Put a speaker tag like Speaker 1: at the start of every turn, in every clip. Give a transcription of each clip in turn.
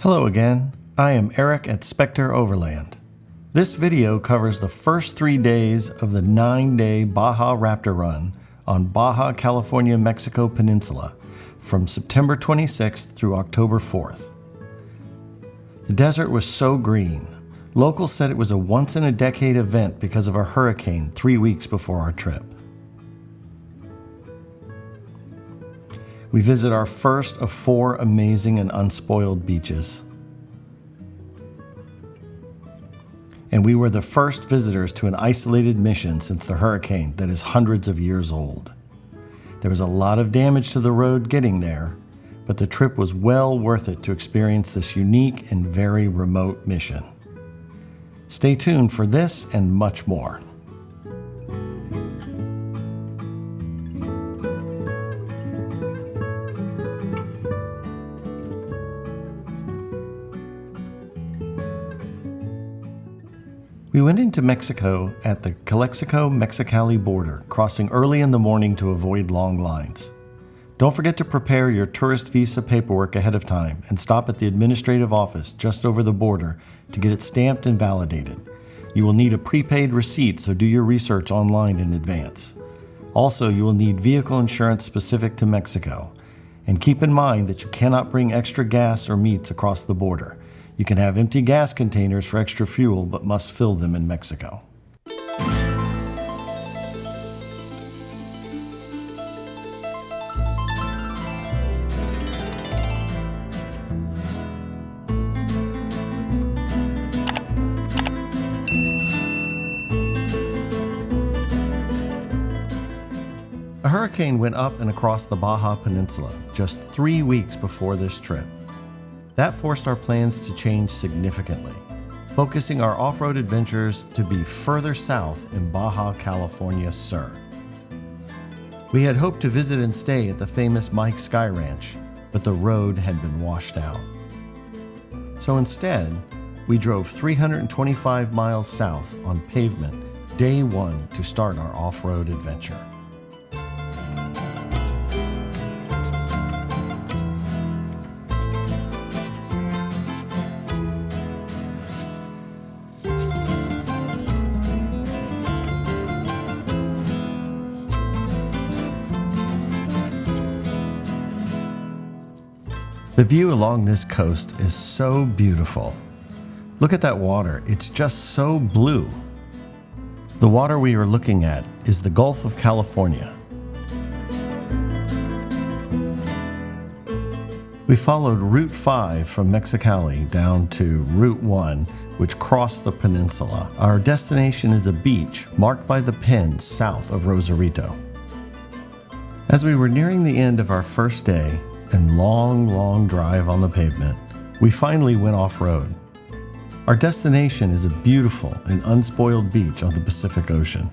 Speaker 1: Hello again, I am Eric at Spectre Overland. This video covers the first 3 days of the 9-day Baja Raptor Run on Baja California, Mexico Peninsula from September 26th through October 4th. The desert was so green. Locals said it was a once-in-a-decade event because of a hurricane 3 weeks before our trip. We visit our first of 4 amazing and unspoiled beaches. And we were the first visitors to an isolated mission since the hurricane that is hundreds of years old. There was a lot of damage to the road getting there, but the trip was well worth it to experience this unique and very remote mission. Stay tuned for this and much more. We went into Mexico at the Calexico-Mexicali border, crossing early in the morning to avoid long lines. Don't forget to prepare your tourist visa paperwork ahead of time and stop at the administrative office just over the border to get it stamped and validated. You will need a prepaid receipt, so do your research online in advance. Also, you will need vehicle insurance specific to Mexico. And keep in mind that you cannot bring extra gas or meats across the border. You can have empty gas containers for extra fuel, but must fill them in Mexico. A hurricane went up and across the Baja Peninsula just 3 weeks before this trip. That forced our plans to change significantly, focusing our off-road adventures to be further south in Baja California Sur. We had hoped to visit and stay at the famous Mike Sky Ranch, but the road had been washed out. So instead, we drove 325 miles south on pavement day one to start our off-road adventure. The view along this coast is so beautiful. Look at that water, it's just so blue. The water we are looking at is the Gulf of California. We followed Route 5 from Mexicali down to Route 1, which crossed the peninsula. Our destination is a beach marked by the pins south of Rosarito. As we were nearing the end of our first day, and long drive on the pavement, we finally went off-road. Our destination is a beautiful and unspoiled beach on the Pacific Ocean.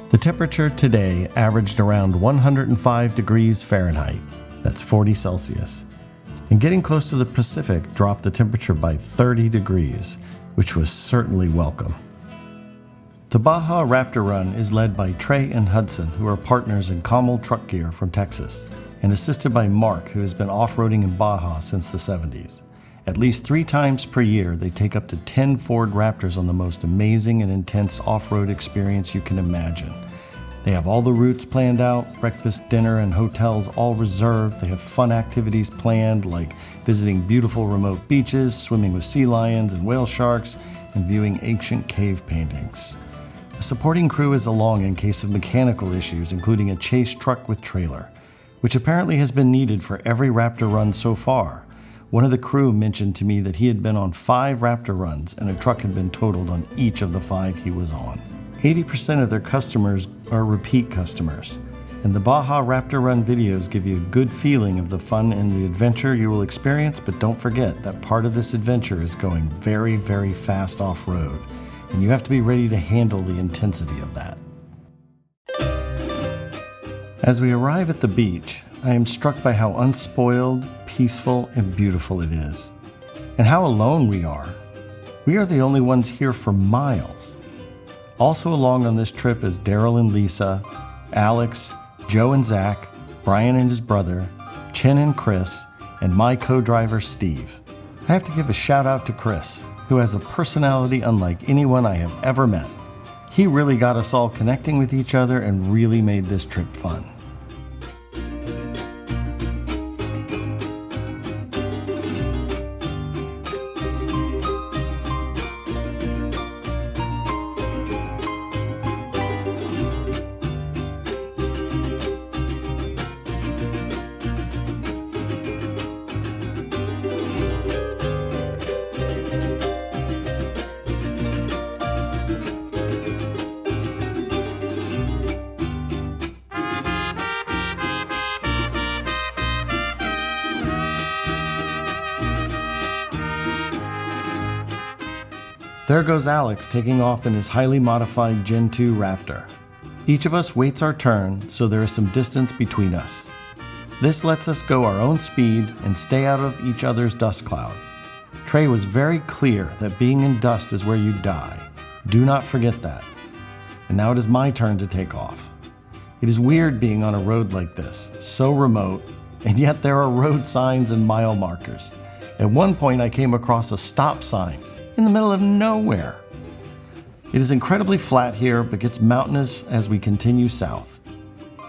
Speaker 1: The temperature today averaged around 105 degrees Fahrenheit, that's 40 Celsius, and getting close to the Pacific dropped the temperature by 30 degrees, which was certainly welcome. The Baja Raptor Run is led by Trey and Hudson, who are partners in Commel Truck Gear from Texas, and assisted by Mark, who has been off-roading in Baja since the 70s. At least 3 times per year, they take up to 10 Ford Raptors on the most amazing and intense off-road experience you can imagine. They have all the routes planned out, breakfast, dinner, and hotels all reserved. They have fun activities planned, like visiting beautiful remote beaches, swimming with sea lions and whale sharks, and viewing ancient cave paintings. A supporting crew is along in case of mechanical issues, including a chase truck with trailer, which apparently has been needed for every Raptor run so far. One of the crew mentioned to me that he had been on 5 Raptor runs and a truck had been totaled on each of the 5 he was on. 80% of their customers are repeat customers, and the Baja Raptor Run videos give you a good feeling of the fun and the adventure you will experience, but don't forget that part of this adventure is going very fast off-road, and you have to be ready to handle the intensity of that. As we arrive at the beach, I am struck by how unspoiled, peaceful, and beautiful it is, and how alone we are. We are the only ones here for miles. Also along on this trip is Daryl and Lisa, Alex, Joe and Zach, Brian and his brother, Chen and Chris, and my co-driver Steve. I have to give a shout out to Chris, who has a personality unlike anyone I have ever met. He really got us all connecting with each other and really made this trip fun. There goes Alex taking off in his highly modified Gen 2 Raptor. Each of us waits our turn, so there is some distance between us. This lets us go our own speed and stay out of each other's dust cloud. Trey was very clear that being in dust is where you die. Do not forget that. And now it is my turn to take off. It is weird being on a road like this, so remote, and yet there are road signs and mile markers. At one point I came across a stop sign in the middle of nowhere. It is incredibly flat here, but gets mountainous as we continue south.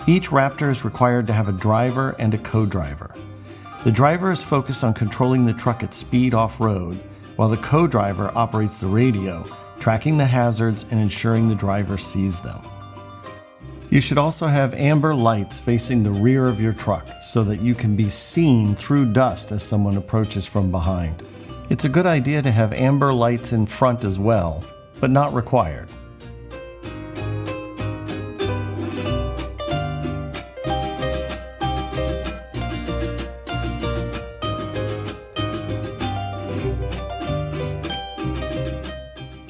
Speaker 1: Each Raptor is required to have a driver and a co-driver. The driver is focused on controlling the truck at speed off-road, while the co-driver operates the radio, tracking the hazards and ensuring the driver sees them. You should also have amber lights facing the rear of your truck so that you can be seen through dust as someone approaches from behind. It's a good idea to have amber lights in front as well, but not required.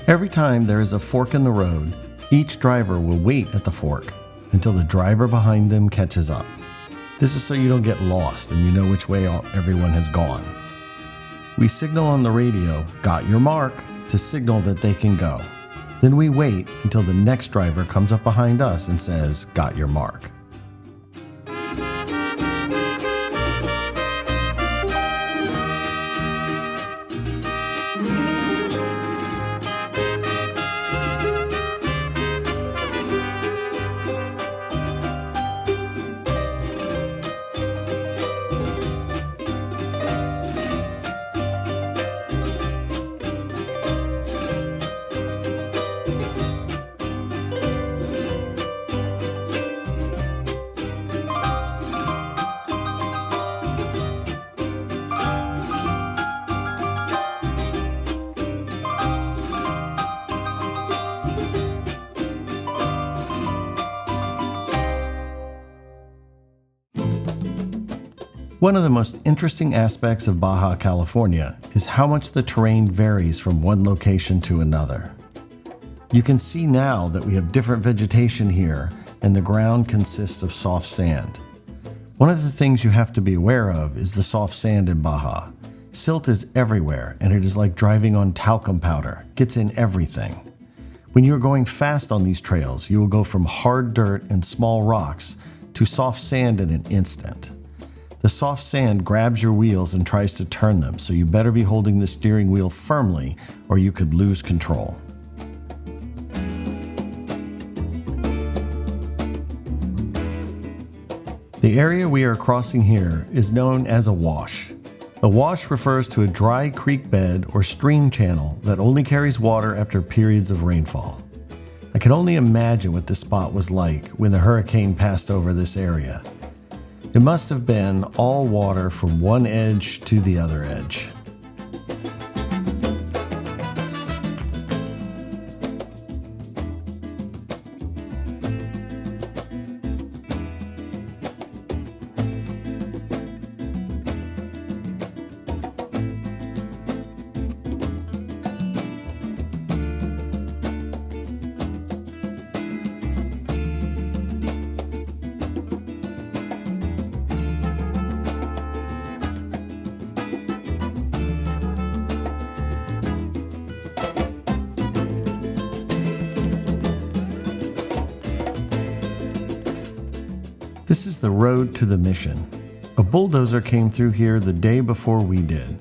Speaker 1: Every time there is a fork in the road, each driver will wait at the fork until the driver behind them catches up. This is so you don't get lost and you know which way everyone has gone. We signal on the radio, "Got your mark," to signal that they can go. Then we wait until the next driver comes up behind us and says, "Got your mark." One of the most interesting aspects of Baja California is how much the terrain varies from one location to another. You can see now that we have different vegetation here and the ground consists of soft sand. One of the things you have to be aware of is the soft sand in Baja. Silt is everywhere and it is like driving on talcum powder, gets in everything. When you are going fast on these trails, you will go from hard dirt and small rocks to soft sand in an instant. The soft sand grabs your wheels and tries to turn them, so you better be holding the steering wheel firmly or you could lose control. The area we are crossing here is known as a wash. A wash refers to a dry creek bed or stream channel that only carries water after periods of rainfall. I can only imagine what this spot was like when the hurricane passed over this area. It must have been all water from one edge to the other edge. This is the road to the mission. A bulldozer came through here the day before we did.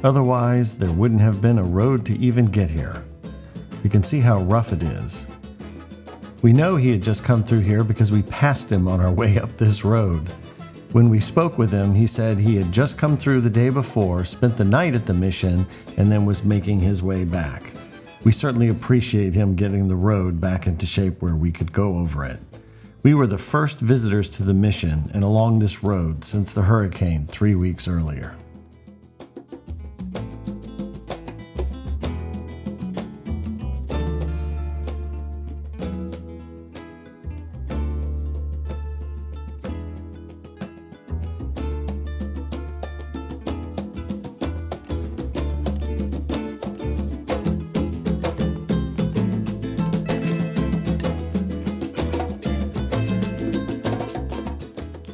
Speaker 1: Otherwise, there wouldn't have been a road to even get here. You can see how rough it is. We know he had just come through here because we passed him on our way up this road. When we spoke with him, he said he had just come through the day before, spent the night at the mission, and then was making his way back. We certainly appreciate him getting the road back into shape where we could go over it. We were the first visitors to the mission and along this road since the hurricane 3 weeks earlier.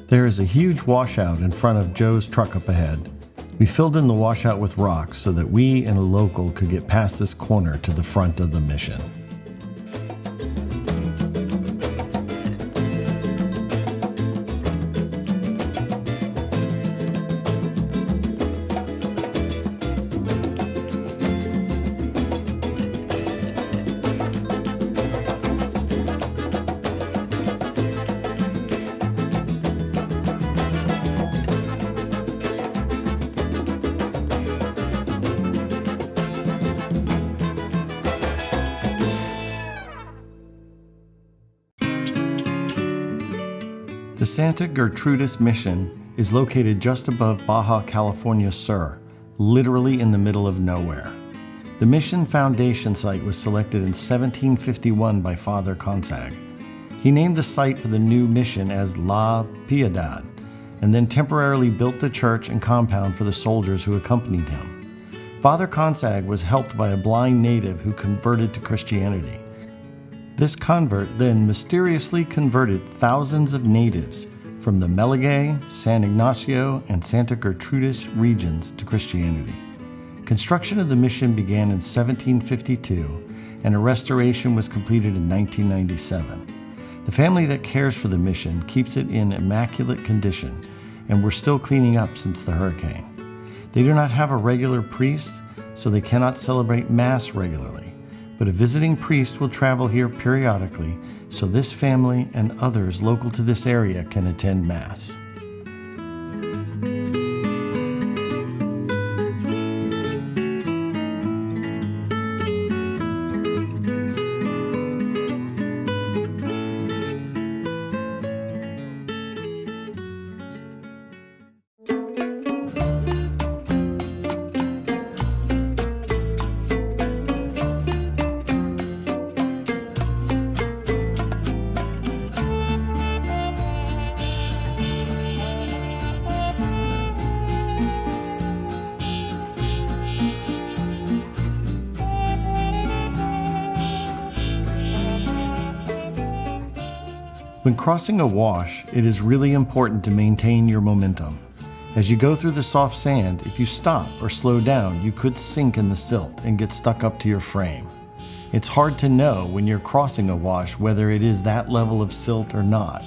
Speaker 1: There is a huge washout in front of Joe's truck up ahead. We filled in the washout with rocks so that we and a local could get past this corner to the front of the mission. The Santa Gertrudis mission is located just above Baja California Sur, literally in the middle of nowhere. The mission foundation site was selected in 1751 by Father Consag. He named the site for the new mission as La Piedad, and then temporarily built the church and compound for the soldiers who accompanied him. Father Consag was helped by a blind native who converted to Christianity. This convert then mysteriously converted thousands of natives from the Meligay, San Ignacio, and Santa Gertrudis regions to Christianity. Construction of the mission began in 1752, and a restoration was completed in 1997. The family that cares for the mission keeps it in immaculate condition, and we're still cleaning up since the hurricane. They do not have a regular priest, so they cannot celebrate Mass regularly. But a visiting priest will travel here periodically so this family and others local to this area can attend Mass. When crossing a wash, it is really important to maintain your momentum. As you go through the soft sand, if you stop or slow down, you could sink in the silt and get stuck up to your frame. It's hard to know when you're crossing a wash whether it is that level of silt or not.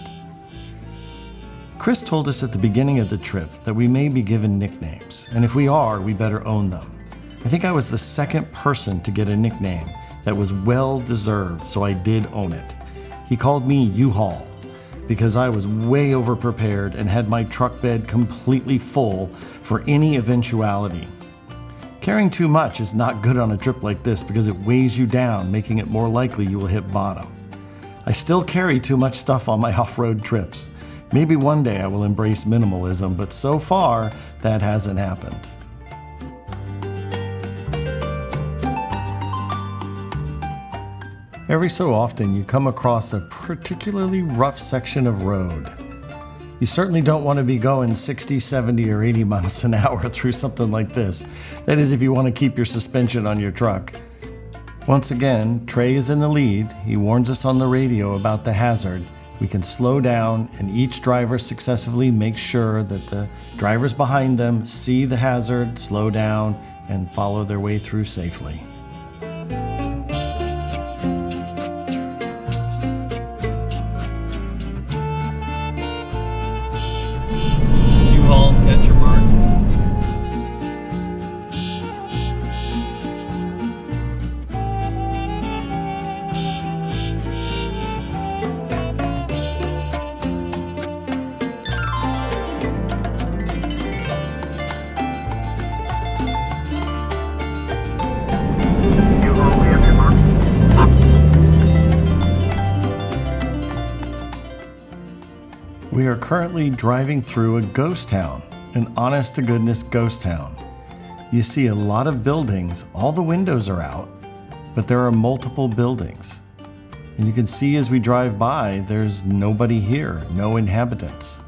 Speaker 1: Chris told us at the beginning of the trip that we may be given nicknames, and if we are, we better own them. I think I was the second person to get a nickname that was well deserved, so I did own it. He called me U-Haul because I was way over-prepared and had my truck bed completely full for any eventuality. Carrying too much is not good on a trip like this because it weighs you down, making it more likely you will hit bottom. I still carry too much stuff on my off-road trips. Maybe one day I will embrace minimalism, but so far that hasn't happened. Every so often you come across a particularly rough section of road. You certainly don't want to be going 60, 70, or 80 miles an hour through something like this. That is if you want to keep your suspension on your truck. Once again, Trey is in the lead. He warns us on the radio about the hazard. We can slow down and each driver successively makes sure that the drivers behind them see the hazard, slow down, and follow their way through safely.
Speaker 2: U-Haul, that's your mark.
Speaker 1: We are currently driving through a ghost town, an honest-to-goodness ghost town. You see a lot of buildings, all the windows are out, but there are multiple buildings. And you can see as we drive by, there's nobody here, no inhabitants.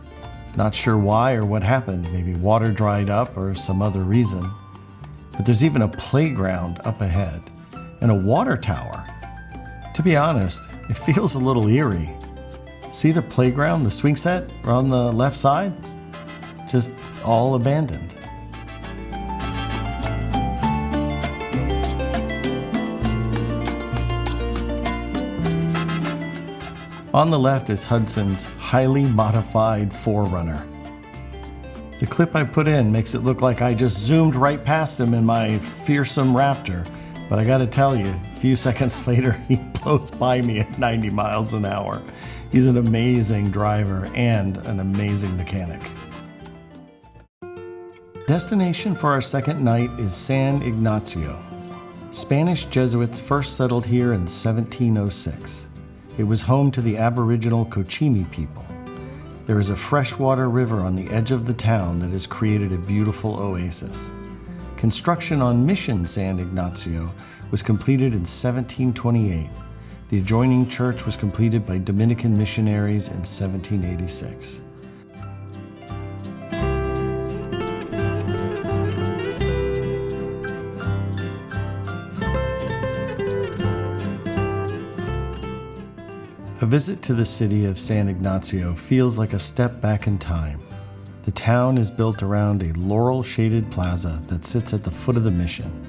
Speaker 1: Not sure why or what happened, maybe water dried up or some other reason. But there's even a playground up ahead and a water tower. To be honest, it feels a little eerie. See the playground, the swing set on the left side? Just all abandoned. On the left is Hudson's highly modified 4Runner. The clip I put in makes it look like I just zoomed right past him in my fearsome Raptor, but I gotta tell you, a few seconds later he blows by me at 90 miles an hour. He's an amazing driver and an amazing mechanic. Destination for our second night is San Ignacio. Spanish Jesuits first settled here in 1706. It was home to the Aboriginal Cochimi people. There is a freshwater river on the edge of the town that has created a beautiful oasis. Construction on Mission San Ignacio was completed in 1728. The adjoining church was completed by Dominican missionaries in 1786. A visit to the city of San Ignacio feels like a step back in time. The town is built around a laurel-shaded plaza that sits at the foot of the mission.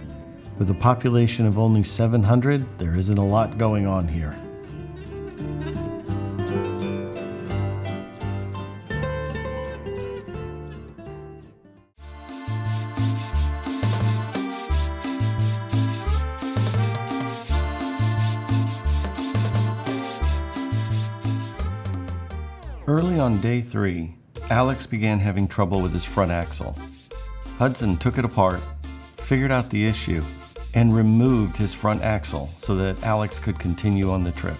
Speaker 1: With a population of only 700, there isn't a lot going on here. Early on day 3, Alex began having trouble with his front axle. Hudson took it apart, figured out the issue, and removed his front axle so that Alex could continue on the trip.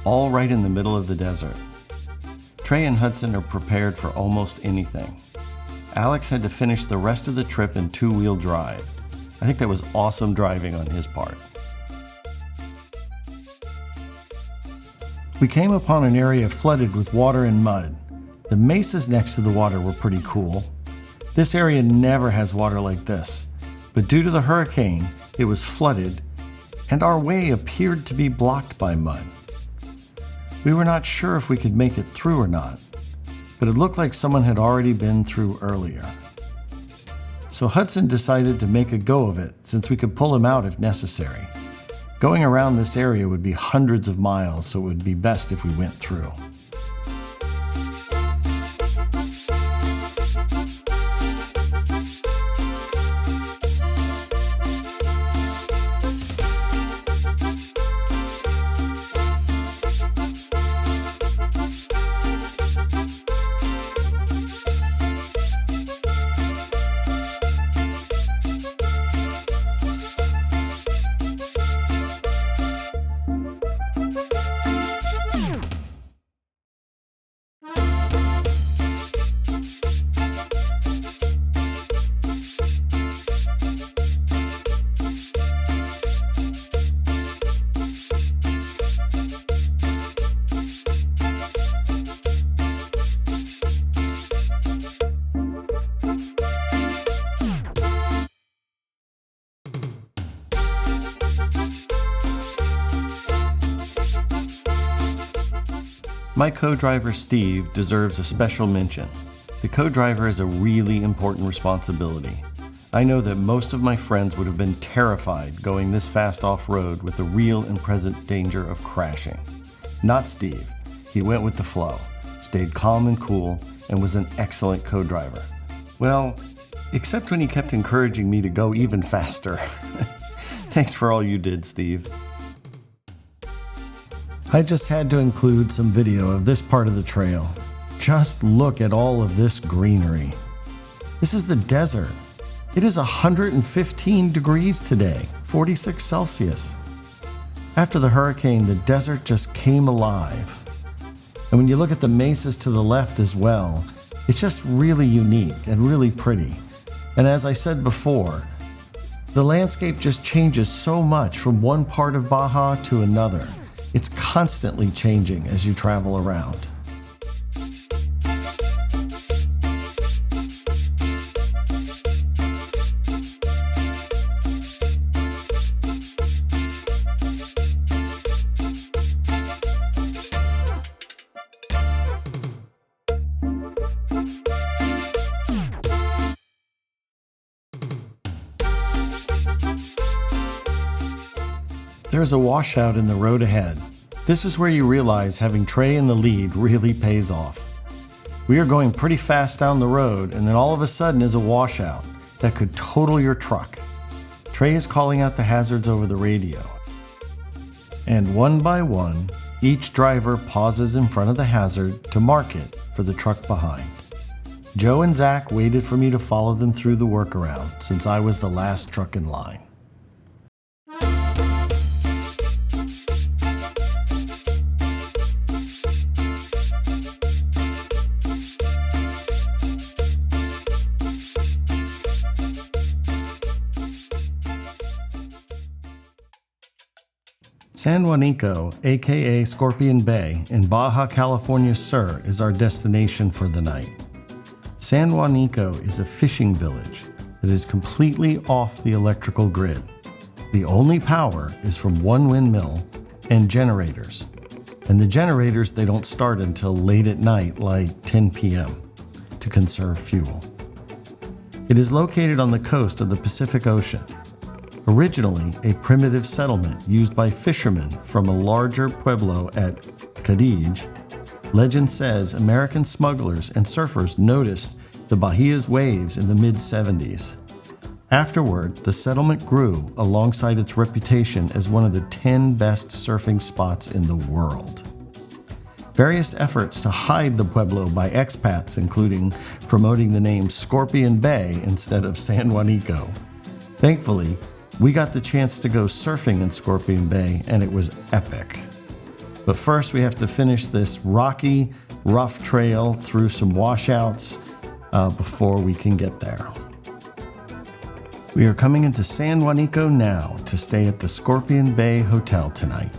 Speaker 1: All right in the middle of the desert. Trey and Hudson are prepared for almost anything. Alex had to finish the rest of the trip in 2-wheel drive. I think that was awesome driving on his part. We came upon an area flooded with water and mud. The mesas next to the water were pretty cool. This area never has water like this, but due to the hurricane, it was flooded, and our way appeared to be blocked by mud. We were not sure if we could make it through or not, but it looked like someone had already been through earlier. So Hudson decided to make a go of it since we could pull him out if necessary. Going around this area would be hundreds of miles, so it would be best if we went through. My co-driver Steve deserves a special mention. The co-driver is a really important responsibility. I know that most of my friends would have been terrified going this fast off-road with the real and present danger of crashing. Not Steve. He went with the flow, stayed calm and cool, and was an excellent co-driver. Well, except when he kept encouraging me to go even faster. Thanks for all you did, Steve. I just had to include some video of this part of the trail. Just look at all of this greenery. This is the desert. It is 115 degrees today, 46 Celsius. After the hurricane, the desert just came alive. And when you look at the mesas to the left as well, it's just really unique and really pretty. And as I said before, the landscape just changes so much from one part of Baja to another. It's constantly changing as you travel around. There's a washout in the road ahead. This is where you realize having Trey in the lead really pays off. We are going pretty fast down the road, and then all of a sudden is a washout that could total your truck. Trey is calling out the hazards over the radio. And one by one, each driver pauses in front of the hazard to mark it for the truck behind. Joe and Zach waited for me to follow them through the workaround since I was the last truck in line. San Juanico, aka Scorpion Bay, in Baja California Sur is our destination for the night. San Juanico is a fishing village that is completely off the electrical grid. The only power is from one windmill and generators. And the generators, they don't start until late at night, like 10 p.m., to conserve fuel. It is located on the coast of the Pacific Ocean. Originally a primitive settlement used by fishermen from a larger pueblo at Cadiz, legend says American smugglers and surfers noticed the Bahia's waves in the mid-70s. Afterward, the settlement grew alongside its reputation as one of the 10 best surfing spots in the world. Various efforts to hide the pueblo by expats, including promoting the name Scorpion Bay instead of San Juanico. Thankfully, we got the chance to go surfing in Scorpion Bay, and it was epic. But first, we have to finish this rocky, rough trail through some washouts before we can get there. We are coming into San Juanico now to stay at the Scorpion Bay Hotel tonight.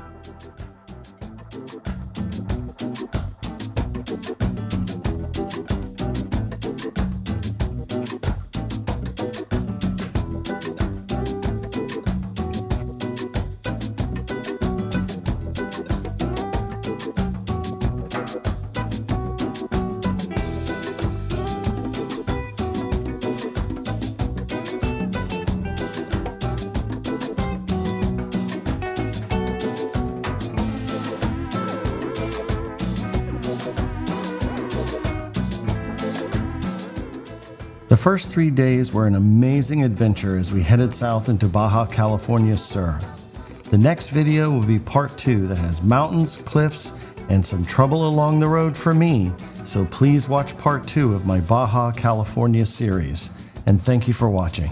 Speaker 1: The first 3 days were an amazing adventure as we headed south into Baja California Sur. The next video will be part 2 that has mountains, cliffs, and some trouble along the road for me, so please watch part 2 of my Baja California series, and thank you for watching.